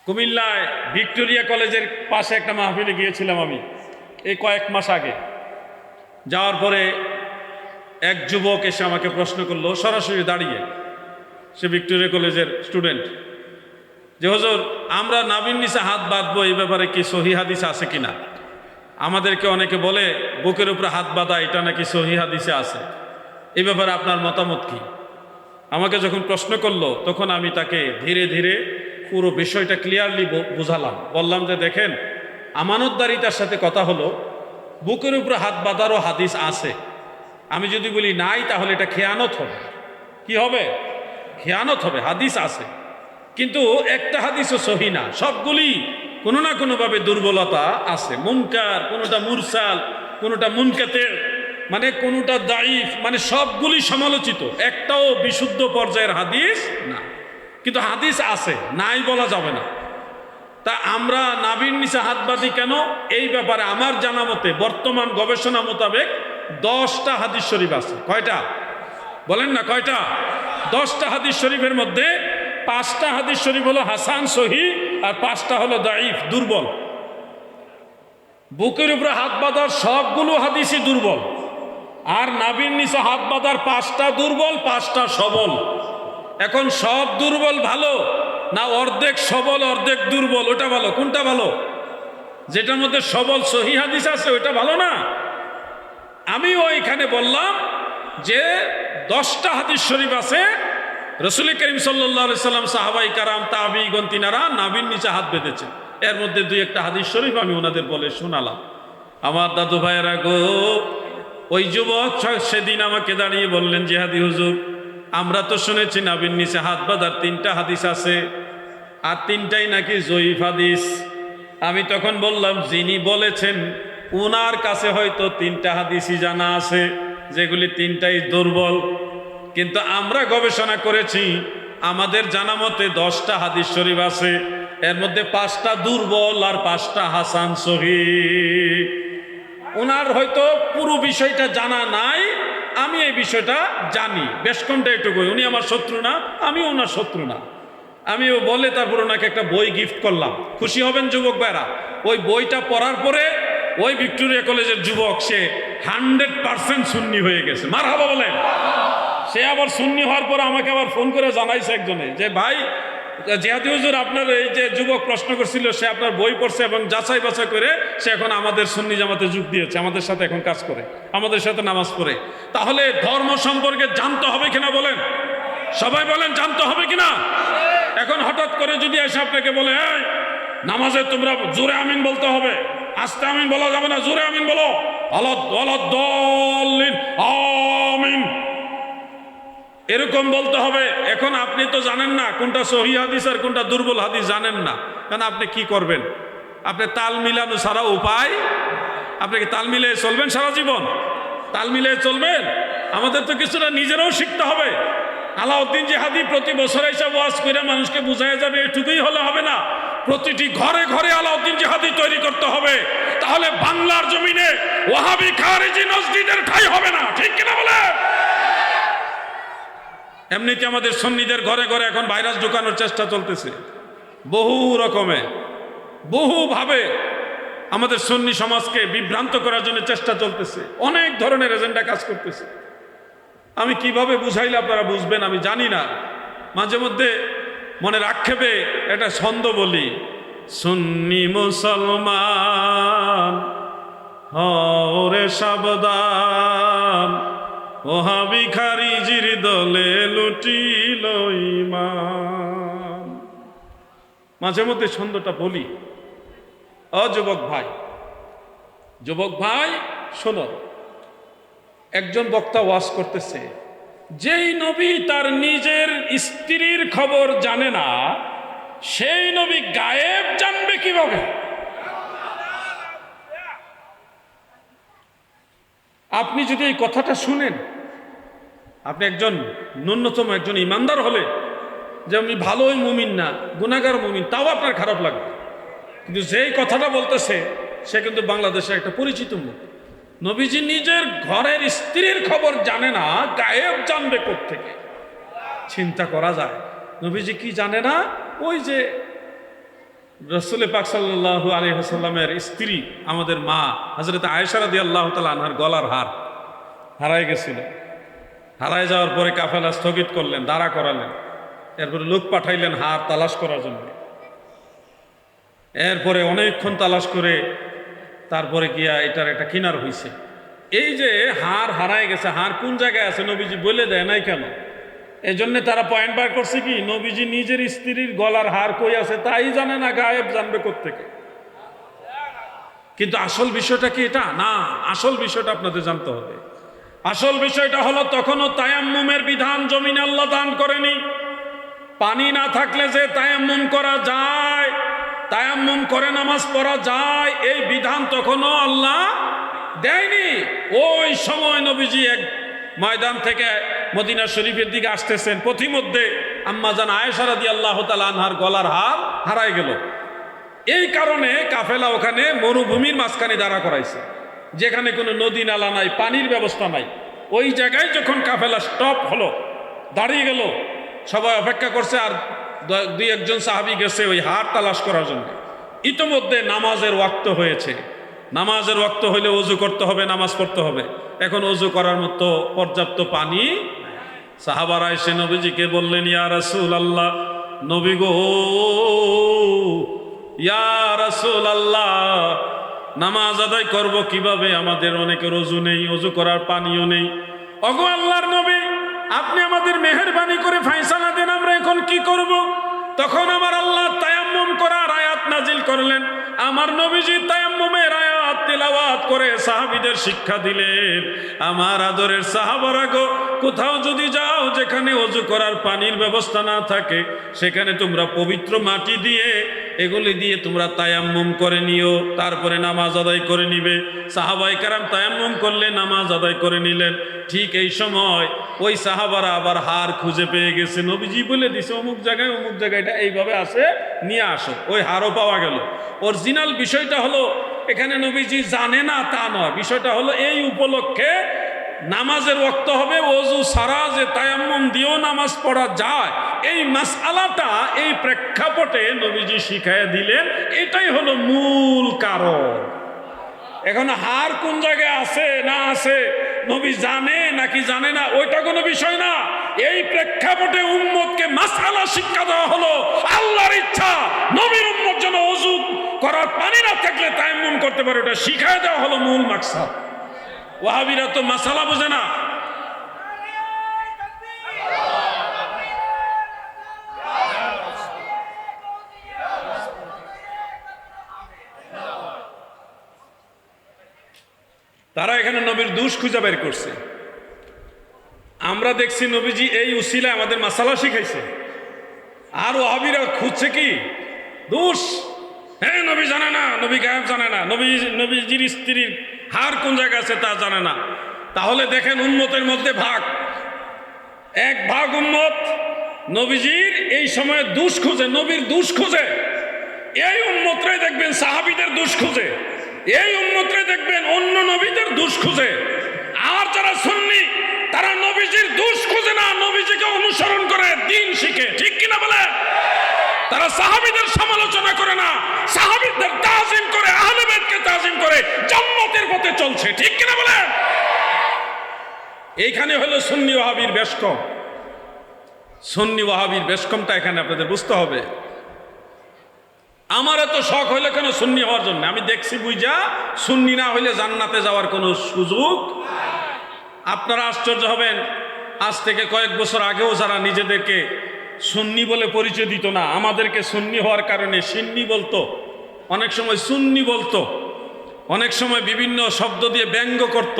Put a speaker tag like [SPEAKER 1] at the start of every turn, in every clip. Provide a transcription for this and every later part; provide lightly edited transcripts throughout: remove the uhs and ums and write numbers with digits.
[SPEAKER 1] কুমিল্লায় ভিক্টোরিয়া কলেজের পাশে একটা মাহফিলে গিয়েছিলাম আমি এই কয়েক মাস আগে। যাওয়ার পরে এক যুবক এসে আমাকে প্রশ্ন করলো সরাসরি দাঁড়িয়ে, সে ভিক্টোরিয়া কলেজের স্টুডেন্ট, যে হুজুর আমরা নাভির নিচে হাত বাঁধবো এই ব্যাপারে কি সহি হাদিস আছে কিনা? আমাদেরকে অনেকে বলে বুকের উপরে হাত বাঁধা এটা নাকি সহি হাদিসে আছে, এই ব্যাপারে আপনার মতামত কি? আমাকে যখন প্রশ্ন করলো তখন আমি তাকে ধীরে ধীরে পুরো বিষয়টা ক্লিয়ারলি বুঝালাম। বললাম যে দেখেন, আমানতদারিতার সাথে কথা হলো বুকের উপরে হাত বাঁধারও হাদিস আছে। আমি যদি বলি নাই তাহলে এটা খেয়ানত হবে। কি হবে? খেয়ানত হবে। হাদিস আছে, কিন্তু একটা হাদিসও সহি না, সবগুলি কোনো না কোনোভাবে দুর্বলতা আছে। মুনকার, কোনোটা মুরসাল, কোনোটা মুনকাতের, মানে কোনোটা দাইফ, মানে সবগুলি সমালোচিত, একটাও বিশুদ্ধ পর্যায়ের হাদিস না। কিন্তু হাদিস আছে, নাই বলা যাবে না। তা আমরা নাভির নিচে হাত বাঁধি কেন? এই ব্যাপারে আমার জানা মতে বর্তমান গবেষণা মোতাবেক 10টা হাদিস শরীফ আছে। কয়টা বলেন না? কয়টা? 10টা হাদিস শরীফের মধ্যে 5টা হাদিস শরীফ হলো হাসান সহি, আর 5টা হলো দাইফ, দুর্বল। বুকের উপরে হাত বাঁধার সবগুলো হাদিসই দুর্বল, আর নাভির নিচে হাত বাঁধার 5টা দুর্বল, 5টা সবল। এখন সব দুর্বল ভালো না অর্ধেক সবল অর্ধেক দুর্বল? ওটা ভালো। কোনটা ভালো? যেটার মধ্যে সবল সহি হাদিস আছে ওইটা ভালো না? আমিও এখানে বললাম যে 10টা হাদিস শরীফ আছে, রসুল করিম সাল্লাল্লাহু আলাইহি সাল্লাম, সাহাবাই কারাম, তাবিঈগণ তিনারা নাভির নিচে হাত বেঁধেছেন। এর মধ্যে 2-1টা হাদিস শরীফ আমি ওনাদের বলে শোনালাম। আমার দাদু ভাইয়েরা গো, ওই যুবক সেদিন আমাকে দাঁড়িয়ে বললেন, জিহাদি হুজুর, আমরা তো শুনেছি নাভির নিচে হাত বাঁধার 3টা হাদিস আছে, আর 3টাই নাকি জয়ীফ হাদিস। আমি তখন বললাম, যিনি বলেছেন উনার কাছে হয়তো 3টা হাদিসই জানা আছে, যেগুলি 3টাই দুর্বল, কিন্তু আমরা গবেষণা করেছি আমাদের জানা মতে 10টা হাদিস শরীফ আছে, এর মধ্যে 5টা দুর্বল আর 5টা হাসান সহিহ। ওনার হয়তো পুরো বিষয়টা জানা নাই, আমি এই বিষয়টা জানি, বেশ কমটা এটুকুই। উনি আমার শত্রু না, আমি ওনার শত্রু না। আমিও বলে তারপর ওনাকে একটা বই গিফট করলাম। খুশি হবেন যুবক ভাইরা, ওই বইটা পড়ার পরে ওই ভিক্টোরিয়া কলেজের যুবক সে 100% সুন্নি হয়ে গেছে। মারহাবা বলেন। সে আবার সুন্নি হওয়ার পর আমাকে আবার ফোন করে জানাইছে একজনে যে ভাই, জিহাদি হুজুর আপনার এই যে যুবক প্রশ্ন করছিল, সে আপনার বই পড়ছে এবং যাচাই বাছাই করে সে এখন আমাদের সুন্নি জামাতে যোগ দিয়েছে, আমাদের সাথে এখন কাজ করে, আমাদের সাথে নামাজ পড়ে। তাহলে ধর্ম সম্পর্কে জানতে হবে কিনা বলেন? সবাই বলেন, জানতে হবে কিনা? এখন হঠাৎ করে যদি এসে আপনাকে বলে, এই নামাজে তোমরা জোরে আমিন বলতে হবে, আস্তে আমিন বলা যাবে না, জোরে আমিন বলো, আমিন, এরকম বলতে হবে। এখন আপনি তো জানেন না কোনটা সহিহ হাদিস আর কোনটা দুর্বল হাদিস, জানেন না, কারণ আপনি কি করবেন? আপনি তাল মিলানো সারা উপায়। আপনি কি তাল মিলিয়ে চলবেন সারা জীবন? তাল মিলিয়ে চলবেন? আমাদের তো কিছুটা নিজেরাও শিখতে হবে। আলাউদ্দিন জিহাদি প্রতি বছর এসে ওয়াজ করে মানুষকে বুঝাই যাবে, এটুকুই হলে হবে না। প্রতিটি ঘরে ঘরে আলাউদ্দিন জিহাদি তৈরি করতে হবে, তাহলে বাংলার জমিনে ওয়াহাবি খারিজি নজদীদের ঠাঁই হবে না। ঠিক কিনা বলে? এমনিতে আমাদের সুন্নিদের ঘরে ঘরে এখন ভাইরাস ঢুকানোর চেষ্টা চলতেছে, বহু রকমে, বহুভাবে আমাদের সুন্নি সমাজকে বিভ্রান্ত করার জন্য চেষ্টা চলতেছে, অনেক ধরনের এজেন্ডা কাজ করতেছে। আমি কিভাবে বুঝাইলে আপনারা বুঝবেন আমি জানি না। মাঝে মধ্যে মনের আক্ষেপে একটা ছন্দ বলি, সুন্নি মুসলমান হরে সাবধান, ওহাবি খারিজির দলে লুটিল ঈমান। মাঝে মধ্যে ছন্দটা বলি। যুবক ভাই, যুবক ভাই শোনো, একজন বক্তা ওয়াজ করতেছে, যেই নবী তার নিজের স্ত্রীর খবর জানে না, সেই নবী গায়েব জানবে কিভাবে? আপনি যদি এই কথাটা শুনেন, আপনি একজন ন্যূনতম একজন ইমানদার হলে, যে আমি ভালোই মুমিন না, গুনাহগার মুমিন, তাও আপনার খারাপ লাগবে। কিন্তু যেই কথাটা বলতেছে সে কিন্তু বাংলাদেশের একটা পরিচিত মুখ। নবীজি নিজের ঘরের স্ত্রীর খবর জানে না, গায়েব জানবে কোত্থেকে? চিন্তা করা যায়। নবীজি কি জানে না? ওই যে রাসূল পাক সাল্লাল্লাহু আলাইহি ওয়াসাল্লামের স্ত্রী আমাদের মা হযরত আয়েশা রাদিয়াল্লাহু তাআলা আনহার গলার হার হারায় গেছিল। হারায় যাওয়ার পরে কাফেলা স্থগিত করলেন, দাঁড়া করালেন, এরপরে লোক পাঠাইলেন হার তালাশ করার জন্য। এরপরে অনেকক্ষণ তালাশ করে তারপরে গিয়া এটার একটা কিনার হইছে। এই যে হার হারায় গেছে, হার কোন জায়গায় আছে নবীজি বলে দেয় নাই কেন? এই জন্য তারা পয়েন্ট বার করছে কি, নবীজি নিজের স্ত্রীর গলার হার কই আছে তাই জানে না, গায়েব জানবে কোত্থেকে? কিন্তু আসল বিষয়টা কি এটা না, আসল বিষয়টা আপনাদের জানতে হবে। আসল বিষয়টা হলো তখনও তায়াম্মুমের বিধান জমিনে আল্লাহ দান করেনি। পানি না থাকলে যে তায়াম্মুম করা যায়, তায়াম্মুম করে নামাজ পড়া যায়, এই বিধান তখনও আল্লাহ দেয়নি। ওই সময় নবীজি এক ময়দান থেকে মদিনা শরীফের দিকে আসতেছেন, পথিমধ্যে আম্মাজান আয়েশা রাদিয়াল্লাহু তাআলা আনহার গলার হার হারায় গেল। এই কারণে কাফেলা ওখানে মরুভূমির মাঝখানে দাঁড়া করাইছে, যেখানে কোনো নদী নালা নাই, পানির ব্যবস্থা নাই। ওই জায়গায় যখন কাফেলা স্টপ হলো, দাঁড়িয়ে গেল, সবাই অপেক্ষা করছে, আর দুই একজন সাহাবী গেছে ওই হার তালাশ করার জন্য। ইতোমধ্যে নামাজের ওয়াক্ত হয়েছে, নামাজের ওয়াক্ত হইলে ওযু করতে হবে, নামাজ পড়তে হবে। এখন ওযু করার মতো পর্যাপ্ত পানি, সাহাবারা এসে নবীজিকে বললেন, ইয়া রাসূলুল্লাহ, নবী গো, ইয়া রাসূলুল্লাহ, নামাজ আদায় করব কিভাবে? আমাদের অনেকের ওযু নেই, ওযু করার পানিও নেই। ওগো আল্লাহর নবী, আপনি আমাদের মেহেরবানি করে ফায়সালা দেন, আমরা এখন কি করব? তখন আমার আল্লাহ তায়াম্মুম করার আয়াত নাজিল করলেন। আমার নবীজি তায়াম্মুমের আয়াত তেলাওয়াত করে সাহাবীদের শিক্ষা দিলেন। আমার আদরের সাহাবারা গো, কোথাও যদি যাও যেখানে ওযু করার পানির ব্যবস্থা না থাকে, সেখানে তোমরা পবিত্র মাটি দিয়ে, এগুলি দিয়ে তোমরা তায়াম্মুম করে নিও, তারপরে নামাজ আদায় করে নিবে। সাহাবায়ে কেরাম তায়াম্মুম করলে নামাজ আদায় করে নিলেন। ঠিক এই সময় ওই সাহাবারা আবার হার খুঁজে পেয়ে গেছে, নবীজি বলে দিছে অমুক জায়গায় এটা এইভাবে আসে, নিয়ে আসো। ওই হারও পাওয়া গেল। অরিজিনাল বিষয়টা হলো এখানে নবীজি জানে না তা নয়, বিষয়টা হলো এই উপলক্ষে নামাজের ওয়াক্ত হবে, ওযু ছাড়া যে তায়াম্মুম দিয়েও নামাজ পড়া যায়, এই মাসআলাটা এই প্রেক্ষাপটে নবীজি শিখাইয়া দিলেন। এটাই হলো মূল কারণ। এখন হার কোন জায়গায় আছে না আছে, নবী জানে নাকি জানে না, ওইটা কোনো বিষয় না। এই প্রেক্ষাপটে উম্মতকে মাসআলা শিক্ষা দেওয়া হলো। আল্লাহর ইচ্ছা নবীর উম্মত যেন ওযু করার পানি না থাকলে তায়াম্মুম করতে পারে, ওটা শিখায় দেওয়া হলো মূল মাকসাদ। ওয়াহাবিরা তো মাসালা বোঝে না। তারা এখানে নবীর দোষ খুঁজে বের করছে। আমরা দেখছি নবীজি এই উসিলায় আমাদের মাসালা শিখাইছে, আর ওয়াহাবিরা খুঁজছে কি দোষ। হ্যাঁ, নবী জানে না, নবী গায়েব জানে না, নবীজির স্ত্রীর হার কোন জায়গায় আছে তা জানে না। তাহলে দেখেন উম্মতের মধ্যে ভাগ, এক ভাগ উম্মত নবীজির এই সময়ে দোষ খুঁজে, নবীর দোষ খুঁজে। এই উম্মতরাই দেখবেন সাহাবীদের দোষ খুঁজে, এই উম্মতরাই দেখবেন অন্য নবীদের দোষ খুঁজে। আর যারা সুন্নি, তারা নবীজির দোষ খুঁজে না, নবীজিকে অনুসরণ করে দ্বীন শিখে। ঠিক কিনা বলে? তারা সাহাবীদের সমালোচনা করে না, সাহাবীদের তাজিম করে, আহলে বাইতকে তাজিম করে জান্নাতের পথে চলছে। ঠিক কিনা বলে? এইখানে হলো সুন্নি ওয়াহাবির বেশকম। সুন্নি ওয়াহাবির বেশকমটা এখানে আপনাদের বুঝতে হবে। আমার এত শখ হইলে কেন সুন্নি হওয়ার জন্য? আমি দেখছি বুঝা, সুন্নি না হইলে জান্নাতে যাওয়ার কোনো সুযোগ। আপনারা আশ্চর্য হবেন, আজ থেকে কয়েক বছর আগেও যারা নিজেদেরকে সুন্নি বলে পরিচয় দিত না, আমাদেরকে সুন্নি হওয়ার কারণে সিন্নি বলতো, অনেক সময় সুন্নি বলতো, অনেক সময় বিভিন্ন শব্দ দিয়ে ব্যঙ্গ করত,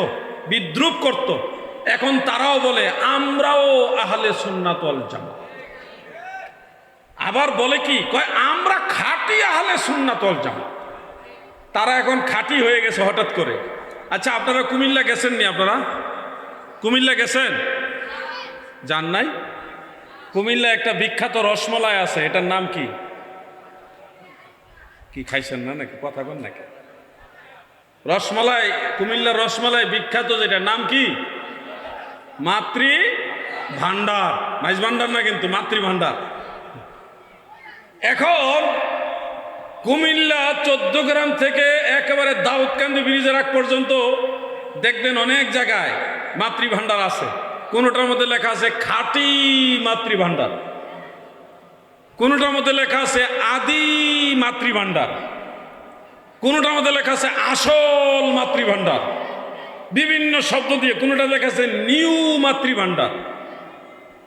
[SPEAKER 1] বিদ্রুপ করত। এখন তারাও বলে আমরাও আহলে সুন্নাত ওয়াল জামাত। আবার বলে কি, কয় আমরা খাঁটি আহলে সুন্নাত ওয়াল জামাত। তারা এখন খাঁটি হয়ে গেছে হঠাৎ করে। আচ্ছা, আপনারা কুমিল্লা গেছেন নি? আপনারা কুমিল্লা গেছেন? জান নাই? কুমিল্লা একটা বিখ্যাত রসমলাই আছে, এটার নাম কি? কি খাইছেন না নাকি? কথা বল নাকি? রসমালাই, কুমিল্লার রসমালাই বিখ্যাত, যেটা নাম কি? মাতৃ ভান্ডার। মাইজ ভান্ডার না কিন্তু, মাতৃ ভান্ডার। এখন কুমিল্লা 14 গ্রাম থেকে একেবারে দাউদকান্দি ব্রিজের আগ পর্যন্ত দেখবেন অনেক জায়গায় মাতৃভাণ্ডার আছে। কোনোটার মধ্যে লেখা আছে খাঁটি মাতৃভাণ্ডার, কোনোটার মধ্যে লেখা আছে আদি মাতৃভাণ্ডার, কোনোটার মধ্যে লেখা আছে আসল মাতৃভাণ্ডার, বিভিন্ন শব্দ দিয়ে। কোনোটা লেখা আছে নিউ মাতৃভাণ্ডার,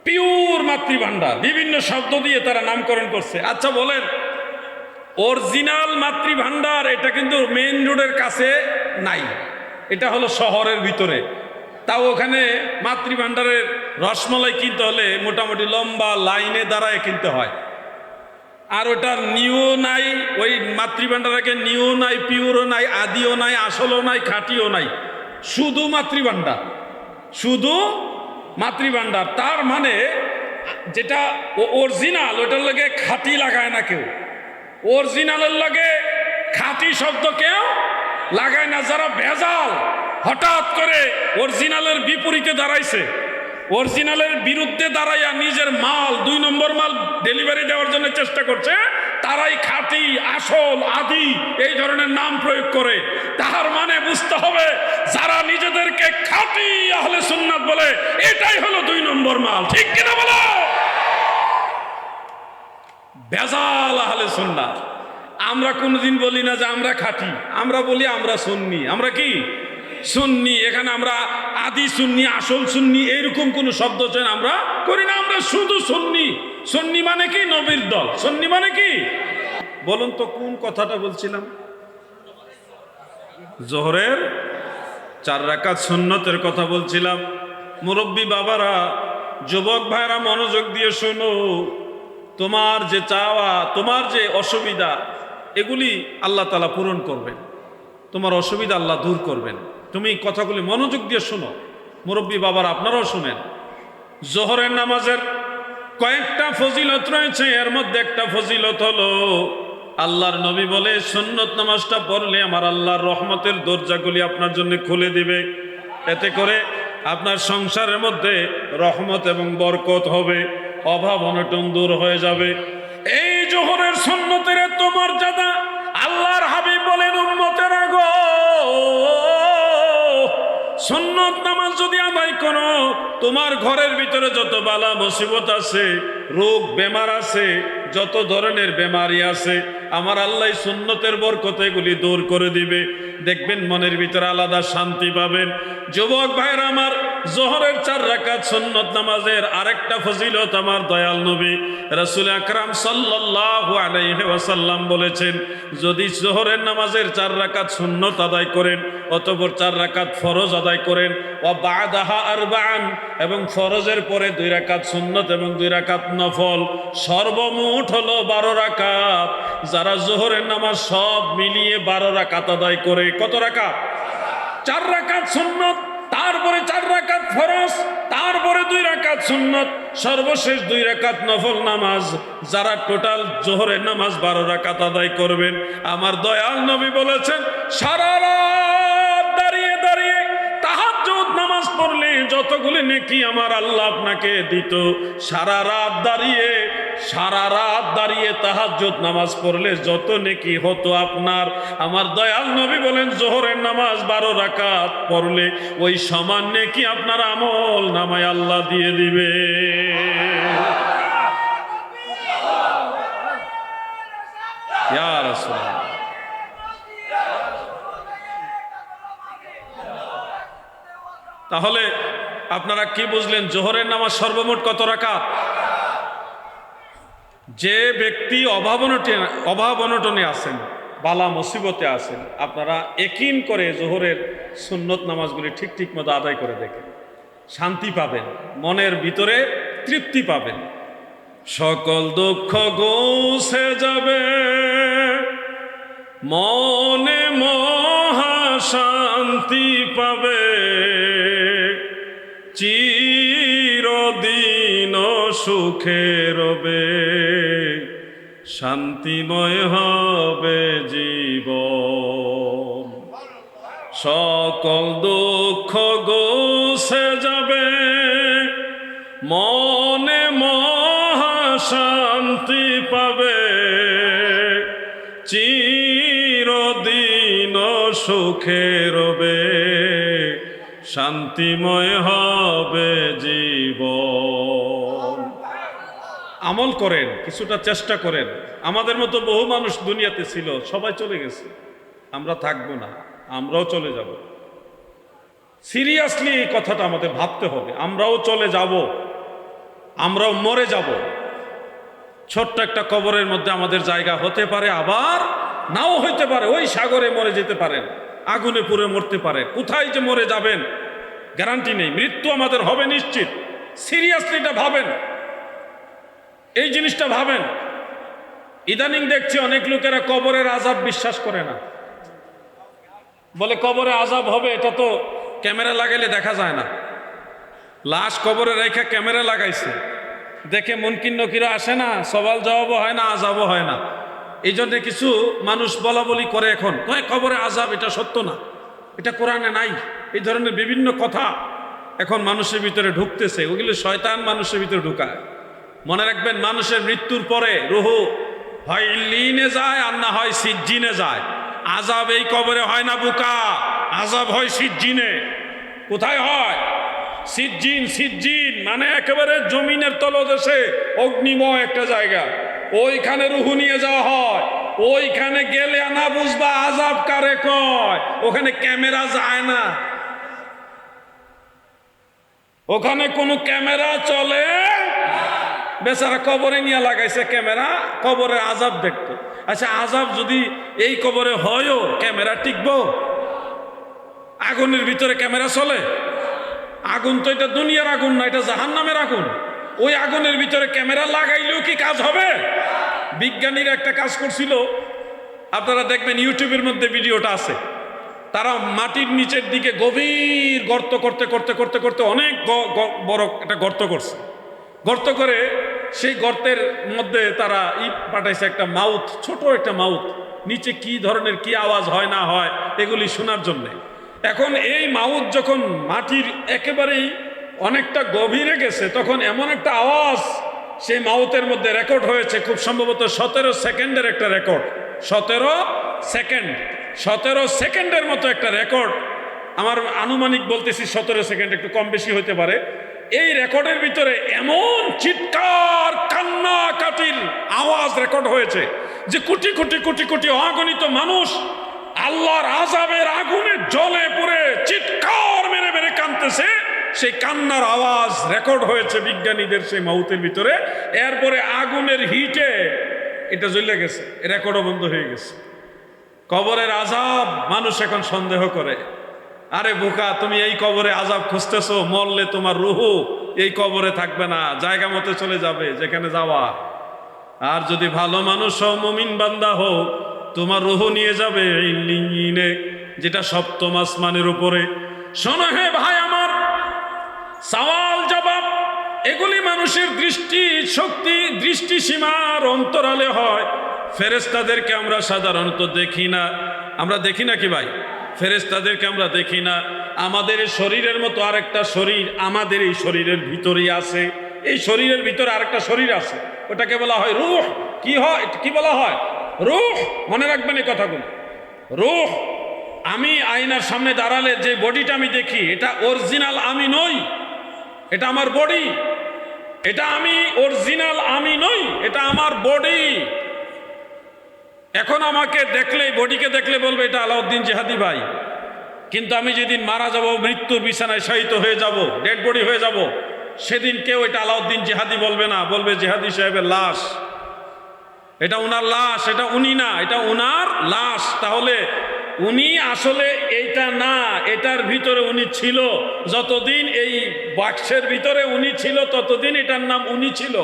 [SPEAKER 1] পিওর মাতৃভাণ্ডার, বিভিন্ন শব্দ দিয়ে তারা নামকরণ করছে। আচ্ছা বলেন, অরিজিনাল মাতৃভাণ্ডার এটা কিন্তু মেইন রোডের কাছে নাই, এটা হলো শহরের ভিতরে। তাও ওখানে মাতৃভাণ্ডারের রসমলাই কিনতে হলে মোটামুটি লম্বা লাইনে দাঁড়ায় কিনতে হয়। আর ওটা নিউও নাই, ওই মাতৃভাণ্ডারকে নিউও নাই, পিওরও নাই, আদিও নাই, আসলও নাই, খাঁটিও নাই, শুধু মাতৃভাণ্ডার, শুধু মাতৃভাণ্ডার। তার মানে যেটা অরিজিনাল ওটার লগে খাঁটি লাগায় না কেউ, অরিজিনালের লগে খাঁটি শব্দ কেউ লাগায় না। যারা ভেজাল হঠাৎ করে অরিজিনালের বিপরীতে দাঁড়াইছে, অরিজিনালের বিরুদ্ধে দাঁড়াইয়া নিজের মাল 2 নম্বর মাল ডেলিভারি দেওয়ার জন্য চেষ্টা করছে, তারাই খাঁটি, আসল, আদি এই ধরনের নাম প্রয়োগ করে। তার মানে বুঝতে হবে যারা নিজেদেরকে খাঁটি আহলে সুন্নাত বলে এটাই হলো 2 নম্বর মাল। ঠিক কিনা বলো? ভেজাল আহলে সুন্নাত। আমরা কোনোদিন বলি না যে আমরা খাঁটি, আমরা বলি আমরা সুন্নি। আমরা কি সুন্নি? এখানে আমরা আদি সুন্নি, আসল সুন্নি এরকম কোনো শব্দ চয়ন আমরা করি না। আমরা শুধু সুন্নি। সুন্নি মানে কি? নবীর দল। সুন্নি মানে কি বলুন তো? কোন কথাটা বলছিলাম? জোহরের 4 রাকাত সুন্নতের কথা বলছিলাম। মুরব্বী বাবারা, যুবক ভাইরা মনোযোগ দিয়ে শোনো। তোমার যে চাওয়া, তোমার যে অসুবিধা, এগুলি আল্লাহ তাআলা পূরণ করবেন। তোমার অসুবিধা আল্লাহ দূর করবেন। তুমি কথাগুলি মনোযোগ দিয়ে শোনো। মুরব্বী বাবারা আপনারাও শুনেন। জোহরের নামাজের কয়েকটা ফজিলত রয়েছে, এর মধ্যে একটা ফজিলত হলো আল্লাহর নবী বলে সুন্নত নামাজটা পড়লে আমার আল্লাহর রহমতের দরজাগুলি আপনার জন্য খুলে দিবে। এতে করে আপনার সংসারের মধ্যে রহমত এবং বরকত হবে, অভাব অনটন দূর হয়ে যাবে। এই জোহরের সুন্নতের এত মর্যাদা, আল্লাহর হাবিব বলেন উম্মতেরা গো, সুন্নত নামাজ যদি আদায় করো, তোমার ঘরের ভিতরে যত বালা মুসিবত আছে, রোগ বেমার আছে, যত ধরনের বেমারি আছে, আমার আল্লাহ সুন্নতের বরকতে এগুলি দূর করে দিবে। দেখবেন মনের ভিতরে আলাদা শান্তি পাবেন। যুবক ভাইরা আমার, জোহরের 4 রাকাত সুন্নত নামাজের আরেকটা ফজিলত আমার দয়াল নবী রাসূল আকরাম সাল্লাল্লাহু আলাইহি ওয়াসাল্লাম বলেছেন, যদি জোহরের নামাজের 4 রাকাত সুন্নত আদায় করেন, অতঃপর 4 রাকাত ফরজ আদায় করেন, ওয়া বাদাহা আরবাআন, এবং ফরজের পরে 2 রাকাত সুন্নত এবং 2 রাকাত নফল, সর্বমোট হলো 12 রাকাত। যারা জোহরের নামাজ সব মিলিয়ে 12 রাকাত আদায় করে, কত রাকাত? 4 রাকাত সুন্নত, তারপরে 4 রাকাত ফরজ, তারপরে 2 রাকাত সুন্নত, সর্বশেষ 2 রাকাত নফল নামাজ, যারা টোটাল জোহরের নামাজ 12 রাকাত আদায় করবেন, আমার দয়াল নবী বলেছেন সারা রাত দাঁড়িয়ে দাঁড়িয়ে তাহাজ্জুদ নামাজ পড়লে যতগুলি নেকি আমার আল্লাহ আপনাকে দিত, সারা রাত দাঁড়িয়ে তাহাজ্জুদ নামাজ পড়লে যত নেকি হতো আপনার, আমার দয়াল নবী বলেন জোহরের নামাজ 12 রাকাত পড়লে ওই সমান নেকি আপনার আমল নামায় আল্লাহ দিয়ে দিবে। ইয়া রাসূলুল্লাহ। তাহলে আপনারা কি বুঝলেন? জোহরের নামাজ সর্বমোট কত রাকাত? যে ব্যক্তি অভাব অনটনে আছেন, বালা মুসিবতে আছেন, আপনারা ইয়াকিন করে জোহরের সুন্নত নামাজগুলি ঠিক মতো আদায় করে দেখেন, শান্তি পাবেন, মনের ভিতরে তৃপ্তি পাবেন, সকল দুঃখ মুছে যাবে, মনে মহা শান্তি পাবে, চিরদিন সুখে রবে, শান্তিময় হবে জীবন, সকল দুঃখ মুছে যাবে, মনে মহা শান্তি পাবে, চিরদিন সুখে রবে, শান্তিময় হবে জীবন। আমল করেন, কিছুটা চেষ্টা করেন। আমাদের মতো বহু মানুষ দুনিয়াতে ছিল, সবাই চলে গেছে, আমরা থাকবো না, আমরাও চলে যাব। সিরিয়াসলি এই কথাটা আমাদের ভাবতে হবে। আমরাও চলে যাব, আমরাও মরে যাব। ছোট্ট একটা কবরের মধ্যে আমাদের জায়গা হতে পারে, আবার নাও হইতে পারে। ওই সাগরে মরে যেতে পারেন, আগুনে পুড়ে মরতে পারে। কোথায় যে মরে যাবেন গ্যারান্টি নেই। মৃত্যু আমাদের হবে নিশ্চিত। সিরিয়াসলি এটা ভাবেন, এই জিনিসটা ভাবেন। ইদানিং দেখছি অনেক লোকেরা কবরের আযাব বিশ্বাস করে না, বলে কবরে আযাব হবে, এটা তো ক্যামেরা লাগাইলে দেখা যায় না। লাশ কবরে রেখে ক্যামেরা লাগাইছে, দেখে মুনকির নকিরা আসে না, সওয়াল জবাবও হয় না, আযাবও হয় না। এই জন্য কিছু মানুষ বলা বলি করে এখন, কবরে আযাব, এটা সত্য না, এটা কোরআনে নাই। এই ধরনের বিভিন্ন কথা এখন মানুষের ভিতরে ঢুকতেছে, ওগুলো শয়তান মানুষের ভিতরে ঢুকায়। মনে রাখবেন, মানুষের মৃত্যুর পরে রুহু হয় ইল্লিনে যায় আর না হয় সিজ্জিনে যায়। আযাব এই কবরে হয় না বুকা, আযাব হয় সিজ্জিনে। কোথায় হয়? সিজ্জিন। সিজ্জিন মানে একেবারে জমিনের তলদেশে অগ্নিময় একটা জায়গা, ওইখানে রুহু নিয়ে যাওয়া হয়। ওইখানে গেলে না বুঝবা আযাব কারে কয়। ওখানে ক্যামেরা যায় না, ওখানে কোনো ক্যামেরা চলে। বেচারা কবরে নিয়ে লাগাইছে ক্যামেরা, কবরের আযাব দেখতো। আচ্ছা, আযাব যদি এই কবরে হয়ও, ক্যামেরা টিকবো? আগুনের ভিতরে ক্যামেরা চলে? আগুন তো এটা দুনিয়ার আগুন না, এটা জাহান্নামের আগুন। ওই আগুনের ভিতরে ক্যামেরা লাগাইলেও কি কাজ হবে? বিজ্ঞানীরা একটা কাজ করছিল, আপনারা দেখবেন ইউটিউবের মধ্যে ভিডিওটা আছে। তারা মাটির নিচের দিকে গভীর গর্ত করতে করতে করতে করতে অনেক বড় একটা গর্ত করছে। গর্ত করে সেই গর্তের মধ্যে তারা পাঠাইছে একটা মাউথ, ছোট একটা মাউথ, নিচে কি ধরনের কি আওয়াজ হয় না হয় এগুলি শোনার জন্যে। এখন এই মাউথ যখন মাটির একেবারেই অনেকটা গভীরে গেছে, তখন এমন একটা আওয়াজ সেই মাউথের মধ্যে রেকর্ড হয়েছে, খুব সম্ভবত 17 সেকেন্ডের একটা রেকর্ড। 17 সেকেন্ডের মতো একটা রেকর্ড। আমার আনুমানিক বলতেছি 17 সেকেন্ড, একটু কম বেশি হতে পারে। এই রেকর্ডের ভিতরে এমন চিৎকার কান্নাকাটির আওয়াজ রেকর্ড হয়েছে যে কোটি কোটি কোটি কোটি অগণিত মানুষ আল্লাহর আযাবের আগুনে জ্বলে পুড়ে চিৎকার মেরে মেরে কাঁদতেছে। সেই কান্নার আওয়াজ রেকর্ড হয়েছে বিজ্ঞানীদের সেই মাউথের ভিতরে। এরপরে আগুনের হিটে এটা জ্বলে গেছে, রেকর্ডও বন্ধ হয়ে গেছে। কবরের আযাব মানুষ এখন সন্দেহ করে। আরে বোকা, তুমি এই কবরে আযাব খুঁজতেছো, মরলে তোমার রুহু এই কবরে থাকবে না, জায়গা মতো চলে যাবে যেখানে যাওয়া। আর যদি ভালো মানুষ হও, মুমিন বান্দা হও, তোমার রুহু নিয়ে যাবে ইল্লিয়িনে, যেটা সপ্তম আসমানের উপরে। শোনো হে ভাই আমার, সওয়াল জবাব এগুলি মানুষের দৃষ্টি শক্তি, দৃষ্টি সীমার অন্তরালে হয়। ফেরেশতাদেরকে আমরা সাধারণত দেখি না। আমরা দেখি না কি ভাই? ফেরেশতাদেরকে আমরা দেখি না। আমাদের এই শরীরের মতো আরেকটা শরীর আমাদের এই শরীরের ভিতরেই আছে। এই শরীরের ভিতরে আরেকটা শরীর আছে, ওটাকে বলা হয় রূহ। কি হয়, কি বলা হয়? রূহ। মনে রাখবেন এই কথাগুলো। রূহ। আমি আয়নার সামনে দাঁড়ালে যে বডিটা আমি দেখি, এটা অরিজিনাল আমি নই, এটা আমার বডি। এটা আমি অরিজিনাল আমি নই, এটা আমার বডি। এখন আমাকে দেখলে, বডিকে দেখলে বলবে এটা আলাউদ্দিন জিহাদি ভাই। কিন্তু আমি যেদিন মারা যাব, মৃত্যুর বিছানায় শায়িত হয়ে যাব, ডেড বডি হয়ে যাব, সেদিন কেউ এটা আলাউদ্দিন জিহাদি বলবে না, বলবে জিহাদি সাহেবের লাশ। এটা উনার লাশ, এটা উনি না, এটা উনার লাশ। তাহলে উনি আসলে এইটা না, এটার ভিতরে উনি ছিল। যতদিন এই বাক্সের ভিতরে উনি ছিল, ততদিন এটার নাম উনি ছিল।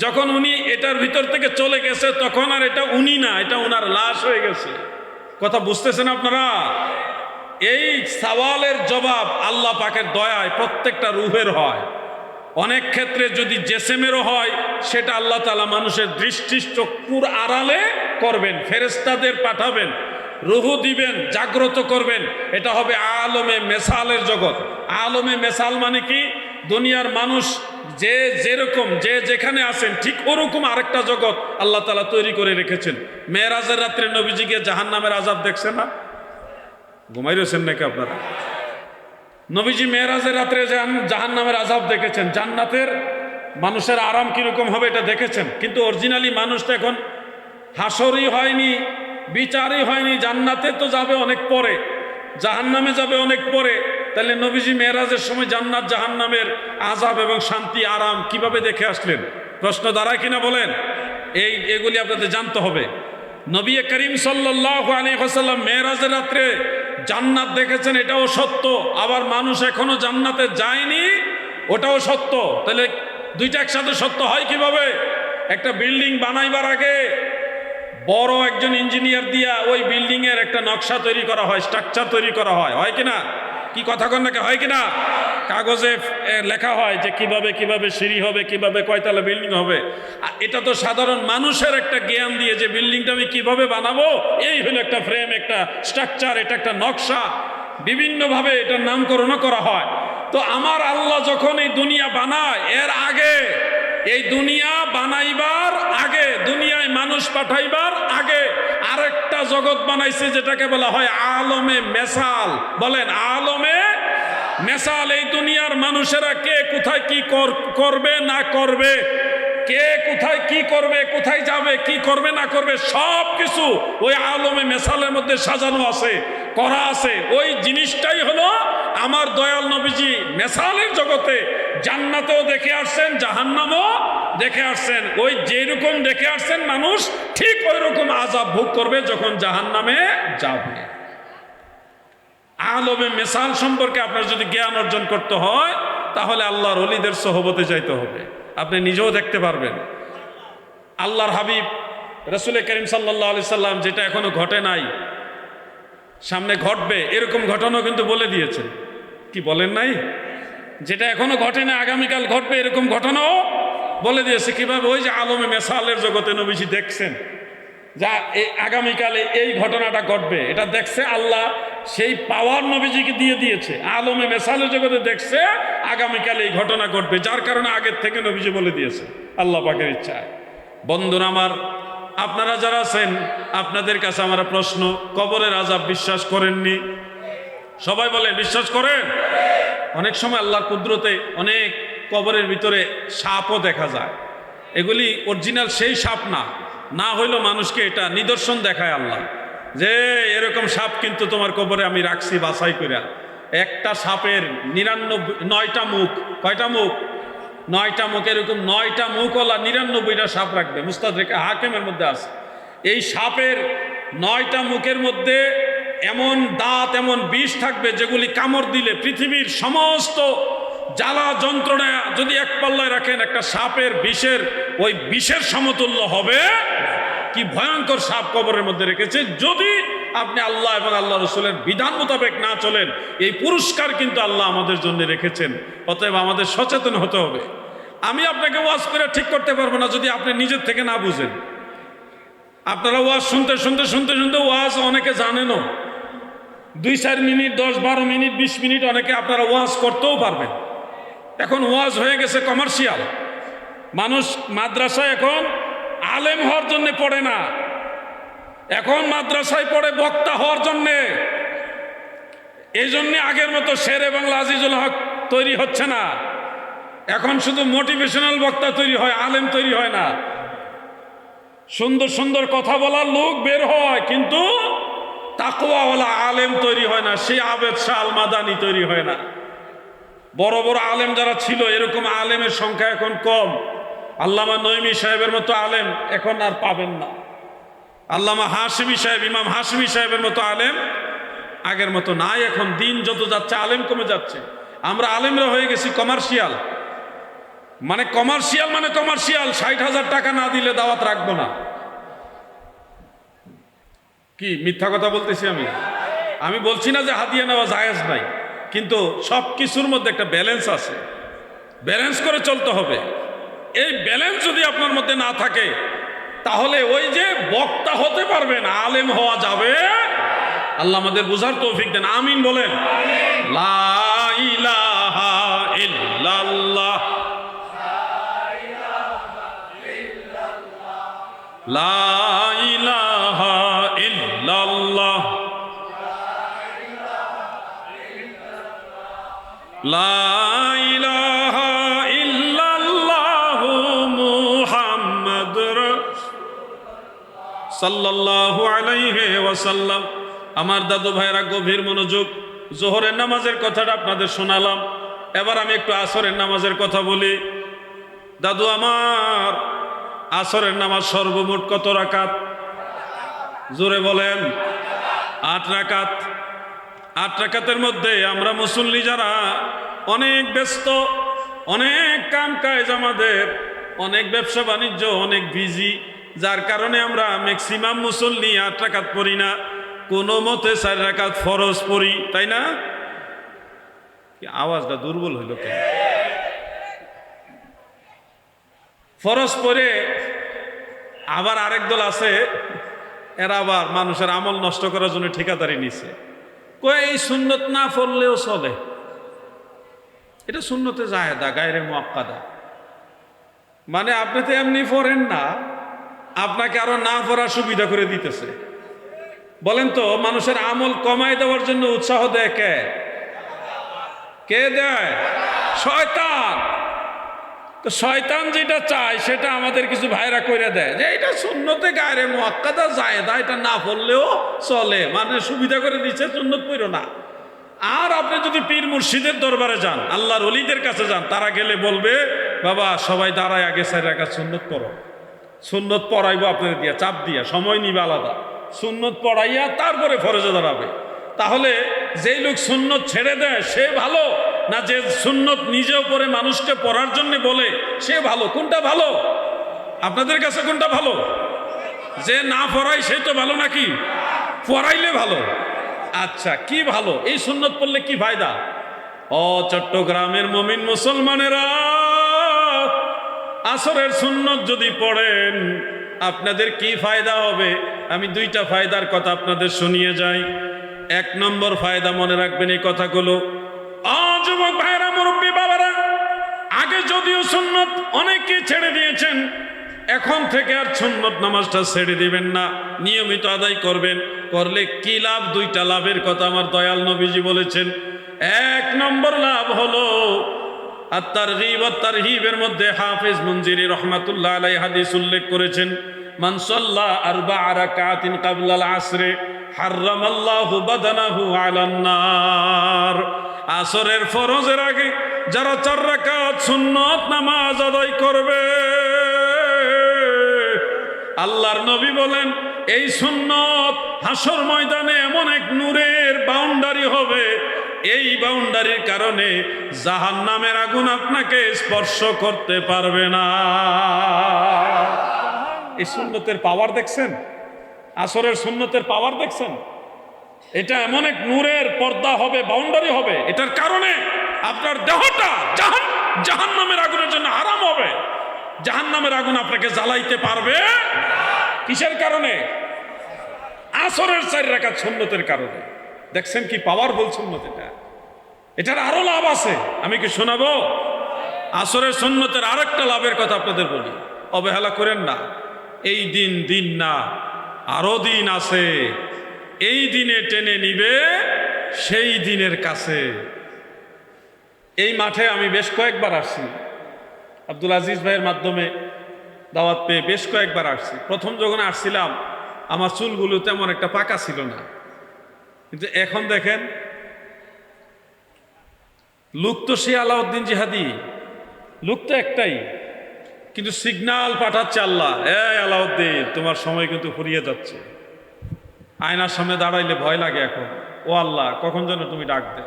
[SPEAKER 1] যখন উনি এটার ভিতর থেকে চলে গেছে, তখন আর এটা উনি না, এটা উনার লাশ হয়ে গেছে। কথা বুঝতেছেন আপনারা? এই সওয়ালের জবাব আল্লাহ পাকের দয়ায় প্রত্যেকটা রূহের হয়। অনেক ক্ষেত্রে যদি জেসেমেরও হয়, সেটা আল্লাহ তাআলা মানুষের দৃষ্টি চক্ষুর আড়ালে করবেন, ফেরেশতাদের পাঠাবেন, রুহু দিবেন, জাগ্রত করবেন। এটা হবে আলমে মেসালের জগৎ। আলমে মেসাল মানে কি? দুনিয়ার মানুষ যে যেরকম যে যেখানে আছেন ঠিক ওরকম আরেকটা জগৎ আল্লাহ তাআলা তৈরি করে রেখেছেন। মেরাজের রাত্রে নবীজিকে জাহান্নামের আযাব দেখছেন না? ঘুমাই রয়েছেন নাকি আপনারা? নবীজি মেরাজের রাত্রে জাহান্নামের আযাব দেখেছেন, জান্নাতের মানুষের আরাম কিরকম হবে এটা দেখেছেন। কিন্তু অরিজিনালি মানুষ তো এখন হাসরই হয়নি, বিচারই হয়নি, জান্নাতে তো যাবে অনেক পরে, জাহান্নামে যাবে অনেক পরে। তাহলে নবীজি মেরাজের সময় জান্নাত জাহান্নামের আযাব এবং শান্তি আরাম কিভাবে দেখে আসলেন? প্রশ্ন দাঁড়ায় কিনা বলেন? এগুলি আপনাদের জানতে হবে। নবী করিম সাল্লাল্লাহু আলাইহি ওয়াসাল্লাম মেরাজের রাত্রে জান্নাত দেখেছেন, এটাও সত্য। আবার মানুষ এখনো জান্নাতে যায়নি, ওটাও সত্য। তাহলে দুইটা একসাথে সত্য হয় কিভাবে? একটা বিল্ডিং বানাইবার আগে বড় একজন ইঞ্জিনিয়ার দিয়া ওই বিল্ডিং এর একটা নকশা তৈরি করা হয়, স্ট্রাকচার তৈরি করা হয়, হয় কিনা? কি কথা কন নাকি? হয় কিনা? কাগজে লেখা হয় যে কিভাবে কিভাবে সিঁড়ি হবে, কিভাবে কয়তলা বিল্ডিং হবে। এটা তো সাধারণ মানুষের একটা জ্ঞান দিয়ে যে বিল্ডিংটা আমি কিভাবে বানাবো, এই হলো একটা ফ্রেম, একটা স্ট্রাকচার, এটা একটা নকশা, বিভিন্নভাবে এটার নামকরণও করা হয়। তো আমার আল্লাহ যখন এই দুনিয়া বানায়, এর আগে এই দুনিয়া বানাইবার আগে, দুনিয়ায় মানুষ পাঠাইবার আগে আরেকটা জগৎ বানাইছে যেটাকে বলা হয় আলমে মেসাল। বলেন আলমে মেসাল। এই দুনিয়ার মানুষেরা কে কোথায় কি করবে না করবে, কে কোথায় কি করবে, কোথায় যাবে, কি করবে না করবে, সব কিছু ওই আলমে মেসালের মধ্যে সাজানো আছে, করা আছে। ওই জিনিসটাই হলো আমার দয়াল নবীজি মেসালের জগতে জান্নাতেও দেখে আসছেন, জাহান্নামও দেখে আসছেন। ওই যেরকম দেখে আসছেন মানুষ ঠিক ওই রকম আযাব ভোগ করবে যখন জাহান্নামে যাবে। আলমে মেসাল সম্পর্কে আপনার যদি জ্ঞান অর্জন করতে হয় তাহলে আল্লাহর ওলিদের সোহবতে যাইতে হবে। আপনি নিজেও দেখতে পারবেন। আল্লাহর হাবিব রাসূল করিম সাল্লাল্লাহু আলাইহি সাল্লাম যেটা এখনো ঘটে নাই, সামনে ঘটবে এরকম ঘটনাও কিন্তু বলে দিয়েছেন। কি বলেন নাই? যেটা এখনো ঘটে না, আগামীকাল ঘটবে এরকম ঘটনাও বলে দিয়েছে। কিভাবে? ওই যে আলমে মেসালের জগতে নবীজি দেখছেন যা আগামীকালে এই ঘটনাটা ঘটবে, এটা দেখছে আল্লাহ, সেই পাওয়ার নবীজিকে দিয়ে দিয়েছে। আলমে মেসালের জগতে দেখছে আগামীকালে এই ঘটনা ঘটবে, যার কারণে আগের থেকে নবীজি বলে দিয়েছে আল্লাহ পাকের ইচ্ছায়। বন্ধুরা আমার, আপনারা যারা আছেন আপনাদের কাছে আমার প্রশ্ন, কবরের আযাব বিশ্বাস করেননি? সবাই বলেন বিশ্বাস করেন? অনেক সময় আল্লাহর কুদরতে অনেক কবরের ভিতরে সাপও দেখা যায়। এগুলি অরিজিনাল সেই সাপ না, না হইলেও মানুষকে এটা নিদর্শন দেখায় আল্লাহ যে এরকম সাপ কিন্তু তোমার কবরে আমি রাখছি বাছাই করে। একটা সাপের ৯টা মুখ, কয়টা মুখ? 9টা মুখ। এরকম 9টা মুখওয়ালা 99টা সাপ রাখবে, মুস্তাদরিক হাকিমের মধ্যে আছে। এই সাপের 9টা মুখের মধ্যে এমন দাঁত, এমন বিষ থাকবে যেগুলি কামড় দিলে পৃথিবীর সমস্ত জ্বালা যন্ত্রণা যদি এক পাল্লায় রাখেন, একটা সাপের বিষের ওই বিষের সমতুল্য হবে। কি ভয়ঙ্কর সাপ কবরের মধ্যে রেখেছে যদি আপনি আল্লাহ এবং আল্লাহ রসুলের বিধান মোতাবেক না চলেন। এই পুরস্কার কিন্তু আল্লাহ আমাদের জন্য রেখেছেন। অতএব আমাদের সচেতন হতে হবে। আমি আপনাকে ওয়াজ করে ঠিক করতে পারবো না যদি আপনি নিজের থেকে না বুঝেন। আপনারা ওয়াজ শুনতে শুনতে শুনতে শুনতে ওয়াজ অনেকে জানেনও, 2-4 মিনিট, 10-12 মিনিট, 20 মিনিট অনেকে আপনারা ওয়াজ করতেও পারবেন। এখন ওয়াজ হয়ে গেছে কমার্শিয়াল। মানুষ মাদ্রাসায় এখন আলেম হওয়ার জন্য পড়ে না, এখন মাদ্রাসায় পড়ে বক্তা হওয়ার জন্যে। এই জন্যে আগের মতো শেরে বাংলা আজিজুল হক তৈরি হচ্ছে না। এখন শুধু মোটিভেশনাল বক্তা তৈরি হয়, আলেম তৈরি হয় না। সুন্দর সুন্দর কথা বলার লোক বের হয়, কিন্তু তাকওয়াওয়ালা আলেম তৈরি হয় না। সেই আবেদ শাহ আল মাদানি তৈরি হয় না। বড় বড় আলেম যারা ছিল, এরকম আলেমের সংখ্যা এখন কম। আল্লামা নঈমী সাহেবের মতো আলেম এখন আর পাবেন না। আল্লামা হাশমি সাহেব, ইমাম হাশমি সাহেবের মতো আলেম আগের মতো নাই। এখন দিন যত যাচ্ছে আলেম কমে যাচ্ছে। আমরা আলেমরা হয়ে গেছি কমার্শিয়াল। মানে কমার্শিয়াল 60,000 টাকা না দিলে দাওয়াত রাখবো না। কি মিথ্যা কথা বলতেছি? আমি বলছি না যে হাদিয়া নেওয়া জায়েজ নাই, কিন্তু সব কিছুর মধ্যে একটা ব্যালেন্স আছে। ব্যালেন্স করে চলতে হবে। এই ব্যালেন্স যদি আপনার মধ্যে না থাকে তাহলে ওই যে বক্তা হতে পারবেন, আলেম হওয়া যাবে। আল্লাহ আমাদের বুঝার তৌফিক দেন, আমিন বলেন। লা ইলাহা ইল্লাল্লাহ। ইল্লাল্লাহ লা ইলাহা ইল্লাল্লাহ লা ইলাহা ইল্লাল্লাহু মুহাম্মাদুর সাল্লাল্লাহু আলাইহি ওয়াসাল্লাম। আমার দাদু ভাইরা গভীর মনোযোগ। জোহরের নামাজের কথাটা আপনাদের শোনালাম, এবার আমি একটু আসরের নামাজের কথা বলি। দাদু আমার, আসরের নামাজ সর্বমোট কত রাকাত? জোরে বলেন। 8 রাকাত। 8 রাকাতের মধ্যে আমরা মুসল্লি যারা অনেক ব্যস্ত, অনেক কাম কাজ, আমাদের অনেক ব্যবসা বাণিজ্য, অনেক বিজি, যার কারণে আমরা ম্যাক্সিমাম মুসল্লি 8 রাকাত পড়ি না, কোনো মতে 4 রাকাত ফরজ পড়ি, তাই না? কি আওয়াজটা দুর্বল হইল কেন? ফরজ পড়ে আবার আরেক দল আছে, এরা আবার মানুষের আমল নষ্ট করার জন্য ঠিকাদারি নিছে। কই এই সুন্নত না পড়লেও চলে, এটা সুন্নতে জায়েদা গায়রে মুআক্কাদা। মানে আপনি তো এমনি পড়েন না, আপনাকে আরো না পড়ার সুবিধা করে দিতেছে। বলেন তো, মানুষের আমল কমায় দেওয়ার জন্য উৎসাহ দেয় কে? কে দেয়? শয়তান। তো শয়তান যেটা চায় সেটা আমাদের কিছু ভাইরা কইরা দেয়, যে এটা সুন্নতে গায়রে মুআক্কাদা জায়েদা, এটা না পড়লেও চলে, মানে সুবিধা করে দিচ্ছে, সুন্নত পড়ো না। আর আপনি যদি পীর মুর্শিদের দরবারে যান, আল্লাহর ওলিদের কাছে যান, তারা গেলে বলবে, বাবা সবাই দাঁড়ায়, আগে 4 রাকাত সুন্নত পড়ো। সুন্নত পড়াইবো আপনাদের দিয়া, চাপ দিয়া, সময় নিবে আলাদা, সুন্নত পড়াইয়া তারপরে ফরজে দাঁড়াবে। তাহলে যেই লোক সুন্নত ছেড়ে দেয় সে ভালো, না যে সুন্নত নিজেও পড়ে মানুষকে পড়ার জন্য বলে সে ভালো? কোনটা ভালো আপনাদের কাছে? কোনটা ভালো? যে না পড়ায় সে তো ভালো নাকি পড়াইলে ভালো? আচ্ছা, কি ভালো? এই সুন্নত পড়লে কি ফায়দা? ও চট্টগ্রামের মুমিন মুসলমানেরা, আসরের সুন্নত যদি পড়েন আপনাদের কি ফায়দা হবে? আমি 2টা ফায়দার কথা আপনাদের শুনিয়ে যাই। 1 নম্বর ফায়দা, মনে রাখবেন এই কথাগুলো। যুবক ভাইরা, মুরব্বী বাবারা, আগে যদিও সুন্নত অনেকে ছেড়ে দিয়েছেন, এখন থেকে আর সুন্নত নামাজটা ছেড়ে দিবেন না, নিয়মিত আদায় করবেন। করলে কি লাভ? 2টা লাভের কথা আমার দয়াল নবীজি বলেছেন। 1 নম্বর লাভ হলো, আত-তারগীব ওয়াত-তারহীবের মধ্যে হাফেজ মুনজিরি রহমাতুল্লাহ আলাইহি হাদিস উল্লেখ করেছেন, মান সাল্লা 4 রাকাতিন ক্বাবলাল আসরে হারামাল্লাহু বাদানাহু আলান নার। আসরের ফরজের আগে যারা 4 রাকাত সুন্নত নামাজ আদায় করবে, আল্লাহর নবী বলেন এই সুন্নত হাসর ময়দানে এমন এক নূরের বাউন্ডারি হবে, এই বাউন্ডারির কারণে জাহান্নামের আগুন আপনাকে স্পর্শ করতে পারবে না। এই সুন্নতের পাওয়ার দেখছেন? আসরের সুন্নতের পাওয়ার দেখছেন? এটা এমন এক নূরের পর্দা হবে, বাউন্ডারি হবে, এটার কারণে আপনার দেহটা জাহান্নামের আগুনের জন্য হারাম হবে। জাহান্নামের আগুন আপনাকে জ্বালাইতে পারবে কিসের কারণে? আসরের 4 রাকাত সুন্নতের কারণে। দেখছেন কি পাওয়ারফুল সুন্নত এটা? এটার আরো লাভ আছে, আমি কি শোনাবো? আসরের সুন্নতের আরেকটা লাভের কথা আপনাদের বলি, অবহেলা করেন না। এই দিন না, আরো দিন আছে। এই দিনে টেনে নিবে সেই দিনের কাছে। এই মাঠে আমি বেশ কয়েকবার আসছি, আব্দুল আজিজ ভাইয়ের মাধ্যমে দাওয়াত পেয়ে বেশ কয়েকবার আসছি। প্রথম যখন আসছিলাম আমার চুলগুলো তেমন একটা পাকা ছিল না, কিন্তু এখন দেখেন লুক তো সে আলাউদ্দিন জিহাদি, লুক তো একটাই, কিন্তু সিগন্যাল পাঠাচ্ছে আল্লাহ, এই আলাউদ্দিন তোমার সময় কিন্তু ফুরিয়ে যাচ্ছে। আয়নার সামনে দাঁড়াইলে ভয় লাগে এখন, ও আল্লাহ কখন যেন তুমি ডাক দে।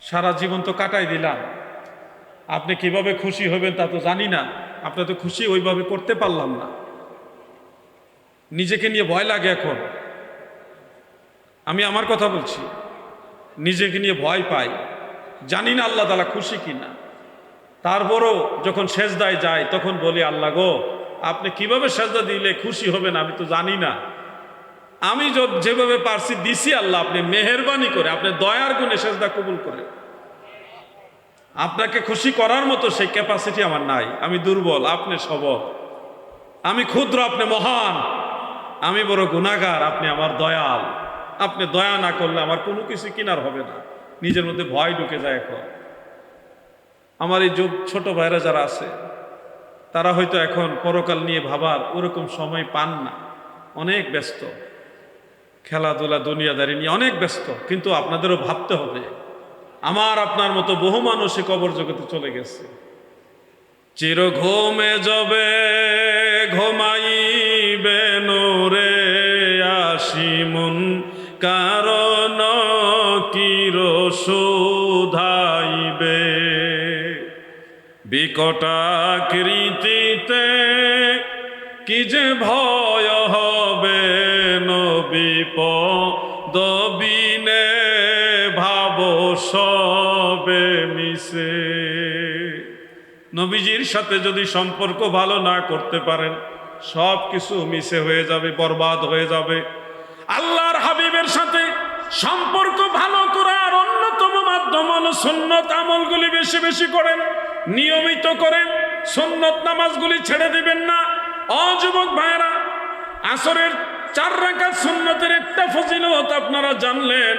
[SPEAKER 1] সারা জীবন তো কাটাই দিলাম, আপনি কিভাবে খুশি হবেন তা তো জানি না, আপনি তো খুশি ওইভাবে করতে পারলাম না, নিজেকে নিয়ে ভয় লাগে এখন। আমি আমার কথা বলছি, নিজেকে নিয়ে ভয় পাই, জানি না আল্লাহ তাআলা খুশি কিনা। তারপরও যখন সেজদায় যায় তখন বলি, আল্লাহ গো আপনি কিভাবে সেজদা দিলে খুশি হবেন আমি তো জানি না, আমি যেভাবে পারছি দিছি, আল্লাহ আপনি মেহেরবানি করে, আপনি দয়ার গুণে সেজদা কবুল করে। আপনাকে খুশি করার মতো সেই ক্যাপাসিটি আমার নাই। আমি দুর্বল, আপনি সবল। আমি ক্ষুদ্র, আপনি মহান। আমি বড় গুনাহগার, আপনি আমার দয়াল। আপনি দয়া না করলে আমার কোনো কিছু কিনার হবে না। নিজের মধ্যে ভয় ঢুকে যায়। এখন আমার এই ছোট ভাইরা যারা আছে, তারা হয়তো এখন পরকাল নিয়ে ভাবার ওরকম সময় পান না, অনেক ব্যস্ত, খেলাধুলা দুনিয়াদারি নিয়ে অনেক ব্যস্ত। কিন্তু আপনাদেরও ভাবতে হবে, আমার আপনার মতো বহু মানুষই কবর জগতে চলে গেছে। চির ঘুমে যাবে ঘুমাইবে নোরে আসিমুন, কারণ কির শোধাইবে বিকটাকৃতিতে কি যে ভয় হবে নবিপদবিনে ভাব সবে মিশে। নবীজির সাথে যদি সম্পর্ক ভালো না করতে পারেন, সব কিছু মিশে হয়ে যাবে, বরবাদ হয়ে যাবে। আল্লাহর হাবিবের সাথে সম্পর্ক ভালো করার অন্যতম মাধ্যম হলো সুন্নত আমলগুলি বেশি বেশি করেন, নিয়মিত করেন, সুন্নত নামাজগুলি ছেড়ে দিবেন না। যুবক ভাইরা, আসরের 4 রাকাত সুন্নতের একটা ফজিলত আপনারা জানলেন,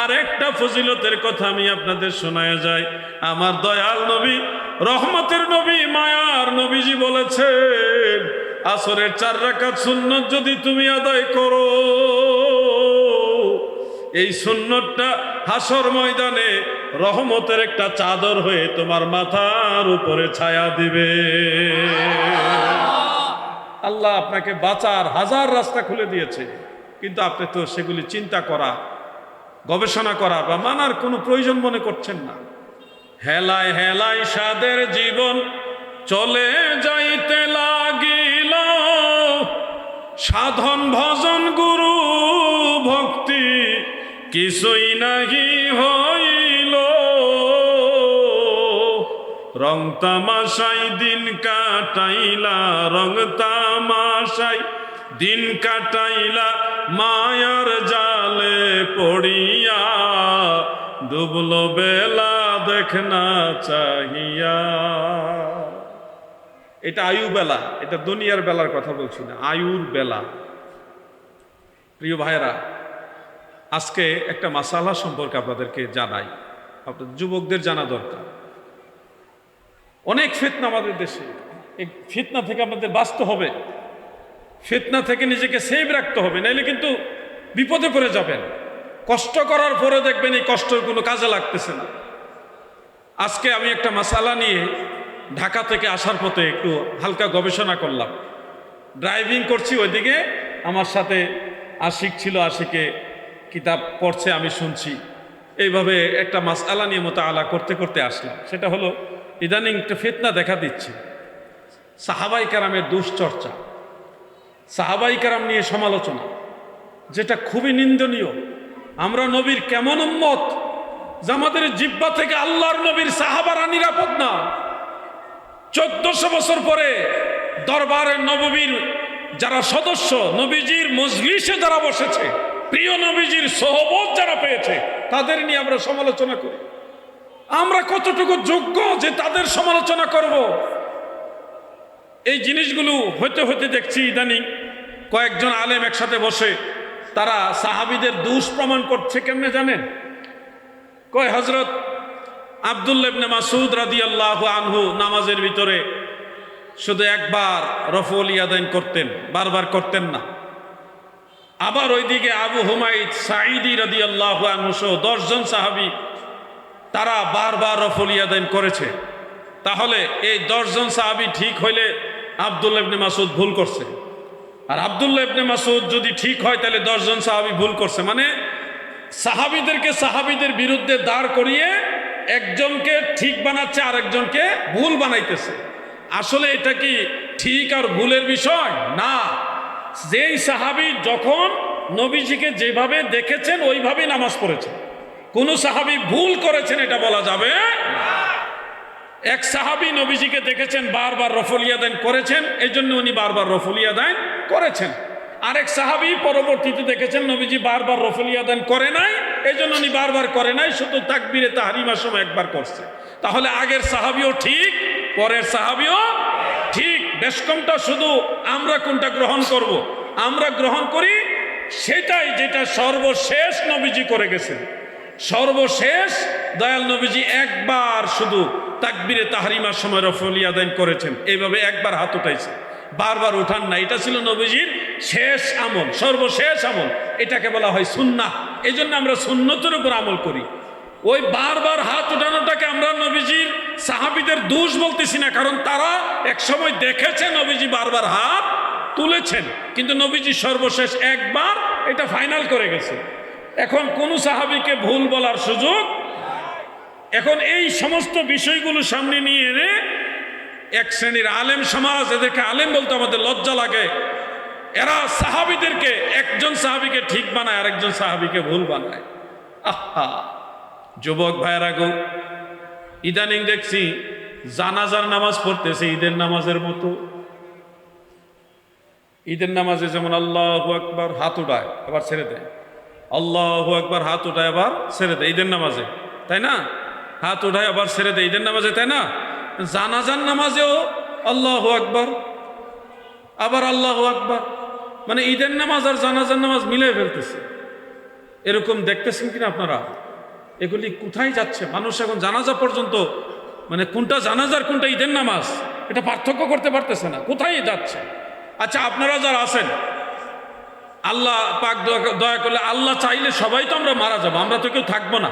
[SPEAKER 1] আর একটা ফজিলতের কথা আমি আপনাদের শোনায় যাই। আমার দয়াল নবী, রহমতের নবী, মায়ার নবীজি বলেছেন, আসরের 4 রাকাত সুন্নত যদি তুমি আদায় করো, এই সুন্নতটা হাসর ময়দানে রহমতের একটা চাদর হয়ে তোমার মাথার উপরে ছায়া দিবে। আল্লাহ আপনাকে বাঁচার হাজার রাস্তা খুলে দিয়েছে, কিন্তু আপনি তো সেগুলি চিন্তা করা, গবেষণা করা বা মানার কোনো প্রয়োজন মনে করছেন না। হেলায় হেলায় সাদের জীবন চলে যাইতে লাগিল, সাধন ভজন গুরু ভক্তি কিছুই নাহি হইল, রং তামাশাই দিন কাটাইলা, রং তামাশাই দিন কাটাইলা, মায়ার জালে পড়িয়া ডুবলো বেলা দেখনা চাহিয়া। এটা আয়ু বেলা, এটা দুনিয়ার বেলার কথা বলছি না, আয়ুর বেলা। প্রিয় ভাইরা, আজকে একটা মাসালা সম্পর্কে আপনাদেরকে জানাই, আপনাদের যুবকদের জানা দরকার। অনেক ফিতনা আমাদের দেশে, এই ফিতনা থেকে আপনাদের বাঁচতে হবে, ফিতনা থেকে নিজেকে সেভ রাখতে হবে, নাইলে কিন্তু বিপদে পড়ে যাবেন। কষ্ট করার পরে দেখবেন এই কষ্টের কোনো কাজে লাগতেছে না। আজকে আমি একটা মাসালা নিয়ে ঢাকা থেকে আসার পথে একটু হালকা গবেষণা করলাম। ড্রাইভিং করছি, ওইদিকে আমার সাথে আশিক ছিল, আশিকে কিতাব পড়ছে, আমি শুনছি। এইভাবে একটা মাসআলা নিয়ে মুতাআলা করতে করতে আসলাম। সেটা হলো, ইদানিং একটা ফিতনা দেখা দিচ্ছে, সাহাবাই কেরামের দুশ্চর্চা, সাহাবাই কেরাম নিয়ে সমালোচনা, যেটা খুবই নিন্দনীয়। আমরা নবীর কেমন উম্মত যে আমাদের জিহ্বা থেকে আল্লাহর নবীর সাহাবারা নিরাপদ না। 1400 বছর পরে দরবারের নববীর যারা সদস্য, নবীজির মজলিসে যারা বসেছে, প্রিয় নবীজির সোহবত যারা পেয়েছে, তাদের নিয়ে আমরা সমালোচনা করি। আমরা কতটুকু যোগ্য যে তাদের সমালোচনা করব? এই জিনিসগুলো হতে হতে দেখছি ইদানিং কয়েকজন আলেম একসাথে বসে তারা সাহাবীদের দোষ প্রমাণ করছে। কেমনে জানেন? কয় হযরত আব্দুল্লাহ ইবনে মাসউদ রাদিয়াল্লাহু আনহু নামাজের ভিতরে শুধু একবার রফউল ইয়াদাইন করতেন, বারবার করতেন না। আবার ওইদিকে আবু হুমাইদ সাঈদী রাদিয়াল্লাহু আনহু সহ 10 জন সাহাবী তারা বারবার রফউল ইয়াদাইন করেছে। তাহলে এই 10 জন সাহাবী ঠিক হইলে আব্দুল্লাহ ইবনে মাসউদ ভুল করছে, আর আব্দুল্লাহ ইবনে মাসউদ যদি ঠিক হয় তাহলে 10 জন সাহাবী ভুল করছে। মানে সাহাবীদেরকে সাহাবীদের বিরুদ্ধে দাঁড় করিয়ে একজনকে ঠিক বানাচ্ছে আর একজনকে ভুল বানাইতেছে। আসলে এটা কি ঠিক আর ভুলের বিষয় না। যেই সাহাবী যখন নবীজিকে যেভাবে দেখেছেন ওইভাবেই নামাজ পড়েছেন, কোন সাহাবী ভুল করেছেন এটা বলা যাবে না। এক সাহাবী নবীজিকে দেখেছেন বারবার রফউল ইয়াদাইন করেছেন, এই জন্য উনি বারবার রফউল ইয়াদাইন করেছেন। আরেক সাহাবী পরবর্তীতে দেখেছেন নবীজি বারবার রফউল ইয়াদাইন করে নাই, এই জন্য উনি বারবার করে নাই, শুধু তাকবীরে তাহরিমার সময় একবার করছে। তাহলে আগের সাহাবিও ঠিক, পরের সাহাবিও ঠিক। বেশকমটা শুধু আমরা কোনটা গ্রহণ করব, আমরা গ্রহণ করি সেটাই যেটা সর্বশেষ নবীজি করে গেছেন। সর্বশেষ দয়াল নবীজি একবার শুধু তাকবীরে তাহরিমার সময় রফউল ইয়াদাইন করেছেন, এইভাবে একবার হাত উঠাইছে, বারবার উঠান না। এটা ছিল নবীজির শেষ আমল, সর্বশেষ আমল। এটাকে বলা হয় সুন্নাহ। এই জন্য আমরা সুন্নতের উপর আমল করি। ওই বারবার হাত উঠানোটাকে আমরা নবীজির সাহাবীদের দোষ বলতেছি না, কারণ তারা এক সময় দেখেছে নবীজি বারবার হাত তুলেছেন, কিন্তু নবীজি সর্বশেষ একবার এটা ফাইনাল করে গেছে। এখন কোন সাহাবীকে ভুল বলার সুযোগ। এখন এই সমস্ত বিষয়গুলো সামনে নিয়ে এনে এক শ্রেণীর আলেম সমাজ, এদেরকে আলেম বলতে আমাদের লজ্জা লাগে, এরা সাহাবীদেরকে, একজন সাহাবীকে ঠিক বানায় আরেকজন সাহাবীকে ভুল বানায়। আহা, যুবক ভাইয়েরা গো, ইদানিং দেখছি জানাজার নামাজ পড়তেছে ঈদের নামাজের মতো। ঈদের নামাজে যেমন আল্লাহু আকবার হাত উঠায় আবার ছেড়ে দেয়, আল্লাহু আকবার হাত উঠায় আবার ছেড়ে দেয় ঈদের নামাজে, তাই না? হাত উঠায় আবার ছেড়ে দেয় ঈদের নামাজে, তাই না? জানাজার নামাজেও আল্লাহু আকবার আবার আল্লাহু আকবার, মানে ঈদের নামাজ আর জানাজার নামাজ মিলে ফেলতেছে। এরকম দেখতেছেন কিনা আপনারা? এগুলি কোথায় যাচ্ছে? মানুষ এখন জানাজা পর্যন্ত, মানে কোনটা জানাজার কোনটা ঈদের নামাজ, এটা পার্থক্য করতে পারতেছে না, কোথায় যাচ্ছে। আচ্ছা, আপনারা যারা আছেন, আল্লাহ পাক দয়া করলে, আল্লাহ চাইলে সবাই তো আমরা মারা যাবো, আমরা তো কেউ থাকবো না।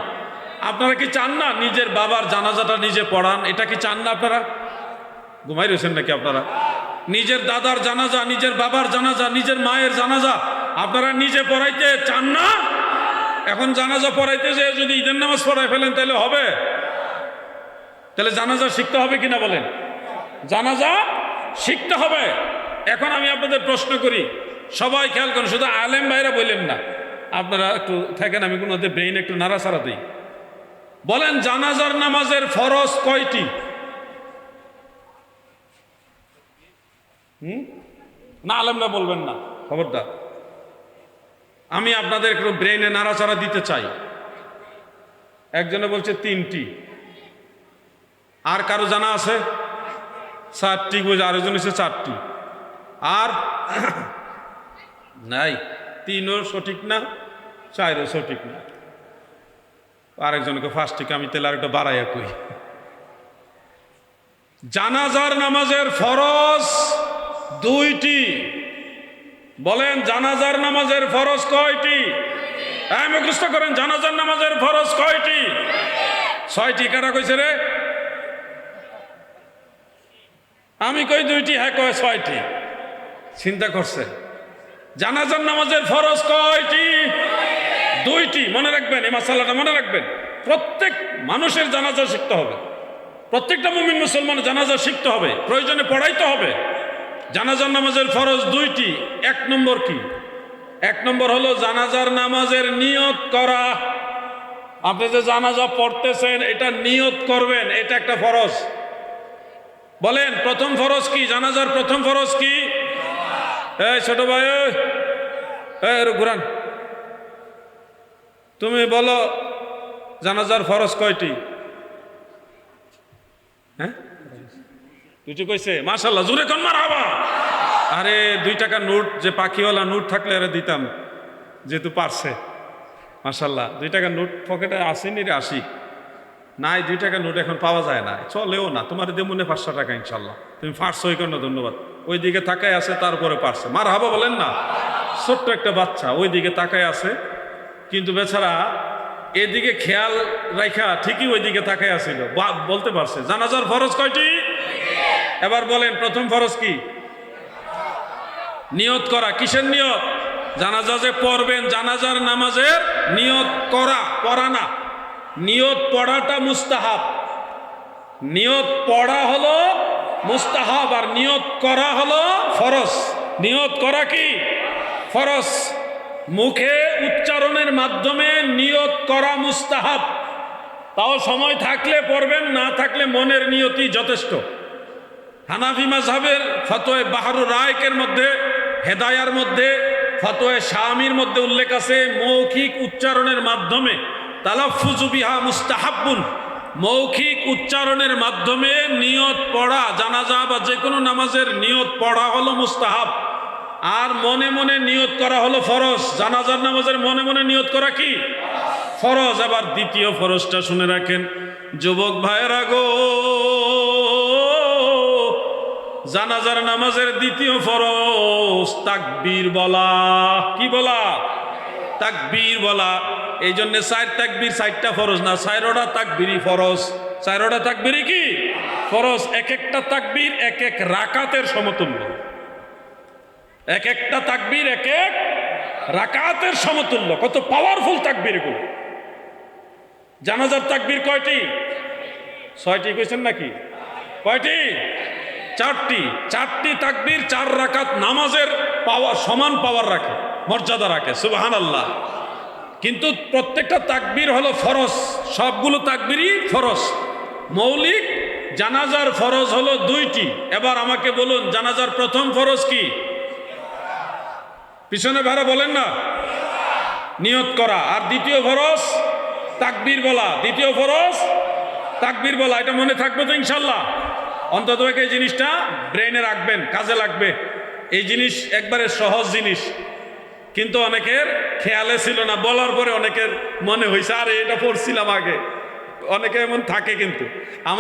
[SPEAKER 1] আপনারা কি চান না নিজের বাবার জানাজাটা নিজে পড়ান? এটা কি চান না আপনারা? ঘুমাই রয়েছেন নাকি আপনারা? নিজের দাদার জানাজা, নিজের বাবার জানাজা, নিজের মায়ের জানাজা আপনারা নিজে পড়াইতে চান না? এখন জানাজা পড়াইতে যে যদি ঈদের নামাজ পড়াই ফেলেন তাহলে হবে? তাহলে জানাজা শিখতে হবে কিনা বলেন? জানাজা শিখতে হবে। এখন আমি আপনাদের প্রশ্ন করি, সবাই খেয়াল করেন, শুধু আলেম ভাইরা বললেন না, আপনারা একটু থাকেন, আমি কোনো ব্রেইন একটু নাড়াচাড়া দিই। বলেন, জানাজার নামাজের ফরজ কয়টি? না, আলেমরা বলবেন না, খবরদার। আমি আপনাদের একটু ব্রেইনে নাড়াচাড়া দিতে চাই। একজনে বলছে 3টি, আর কারো জানা আছে 4টি, বুঝে আরেকজন হচ্ছে 4টি, আর নাই 3ও সঠিক না, 4ও সঠিক না, আরেকজনকে 5টিকে আমি তেলে আরেকটা বাড়াইয়া কই। জানাজার নামাজের ফরজ 2টি। বলেন, জানাজার নামাজের ফরজ কয়টি? হ্যাঁ, মুখস্থ করেন, জানাজার নামাজের ফরজ কয়টি? 6টি। কারা কইছে রে? আমি কই 2টি, হ্যাঁ কয় 6টি। চিন্তা করছে, জানাজার নামাজের ফরজ কয়টি? 2টি। মনে রাখবেন, এই মাসালাটা মনে রাখবেন। প্রত্যেক মানুষের জানাজা শিখতে হবে, প্রত্যেকটা মুমিন মুসলমান জানাজা শিখতে হবে, প্রয়োজনে পড়াইতে হবে। জানাজার নামাজের ফরজ 2টি। 1 নম্বর কি? 1 নম্বর হলো জানাজার নামাজের নিয়ত করা। আপনি যে জানাজা পড়তেছেন এটা নিয়ত করবেন, এটা একটা ফরজ। বলেন, প্রথম ফরজ কি? জানাজার প্রথম ফরজ কি? এই ছোট ভাই, ঘুরান, তুমি বলো জানাজার ফরজ কয়টি? হ্যাঁ, দুটো কইছে, মাশাআল্লাহ, জোরে কোন মারহাবা। আরে 2 টাকার নোট, যে পাখিওয়ালা নোট থাকলে এরা দিতাম, যেহেতু পারছে, মাশাআল্লাহ। 2 টাকার নোট পকেটে আসেনি রে, আসি নাই। 2 টাকার নোট এখন পাওয়া যায় না, চলেও না। তোমার দেমনে 500 টাকা ইনশাল্লাহ, তুমি পারছো, ওই জন্য ধন্যবাদ। ওই দিকে তাকায় আছে, তারপরে পারছে, মারহাবা বলেন না। ছোট্ট একটা বাচ্চা ওই দিকে তাকায় আছে, কিন্তু বেচারা এদিকে খেয়াল রাখা ঠিকই ওই দিকে তাকায় আছিল, বলতে পারছে। জানাজার ফরজ কয়টি? এবার বলেন, প্রথম ফরজ কি? নিয়ত করা। কিসের নিয়ত? জানাজা যে পড়বেন, জানাজার নামাজের নিয়ত করা, পড়া না। নিয়ত পড়াটা মুস্তাহাব। নিয়ত পড়া হলো মুস্তাহাব, আর নিয়ত করা হলো ফরজ। নিয়ত করা কি? ফরজ। মুখে উচ্চারণের মাধ্যমে নিয়ত করা মুস্তাহাব, তাও সময় থাকলে পড়বেন, না থাকলে মনের নিয়তি যথেষ্ট। হানাফি মাযহাবের ফতোয়া বাহরুর রায়কের মধ্যে, হেদায়ার মধ্যে, ফতোয়া শামির মধ্যে উল্লেখ আছে মৌখিক উচ্চারণের মাধ্যমে তালাফফুযু বিহা মুস্তাহাব্বুন, মৌখিক উচ্চারণের মাধ্যমে নিয়ত পড়া, জানাজা বা যে কোনো নামাজের নিয়ত পড়া হলো মুস্তাহাব, আর মনে মনে নিয়ত করা হলো ফরজ। জানাজার নামাজের মনে মনে নিয়ত করা কি ফরজ। আবার দ্বিতীয় ফরজটা শুনে রাখেন যুবক ভাইয়েরা গো, জানাজার নামাজের দ্বিতীয় ফরজ তাকবীর বলা। কি বলা? তাকবীর বলা। এই জন্য 4 তাকবীর 4টা ফরজ না, 4টা তাকবীরই ফরজ। 4টা তাকবীরই কি ফরজ। এক একটা তাকবীর এক এক রাকাতের সমতুল্য, এক একটা তাকবীর এক এক রাকাতের সমতুল্য। কত পাওয়ারফুল তাকবীর এগুলো। জানাজার তাকবীর কয়টি? 6টি কইছেন নাকি? কয়টি? 4টি। 4টি তাকবীর 4 রাকাত নামাজের পাওয়ার, সমান পাওয়ার রাখে, মর্যাদা রাখে। সুবহানাল্লাহ। কিন্তু প্রত্যেকটা তাকবীর হলো ফরজ, সবগুলো তাকবীরই ফরজ। মৌলিক জানাজার ফরজ হলো 2টি। এবার আমাকে বলুন জানাজার প্রথম ফরজ কি? পিছনে ভাড়া বলেন না, নিয়ত করা। আর দ্বিতীয় ফরজ তাকবীর বলা। দ্বিতীয় ফরজ তাকবীর বলা। এটা মনে থাকবে তো ইনশাল্লাহ? অন্তত এই জিনিসটা ব্রেনে রাখবেন, কাজে লাগবে। এই জিনিস একবারে সহজ জিনিস, কিন্তু অনেকের খেয়ালে ছিল না। বলার পরে অনেকের মনে হয়েছে আরে এটা পড়ছিলাম আগে। অনেকে এমন থাকে, কিন্তু আমার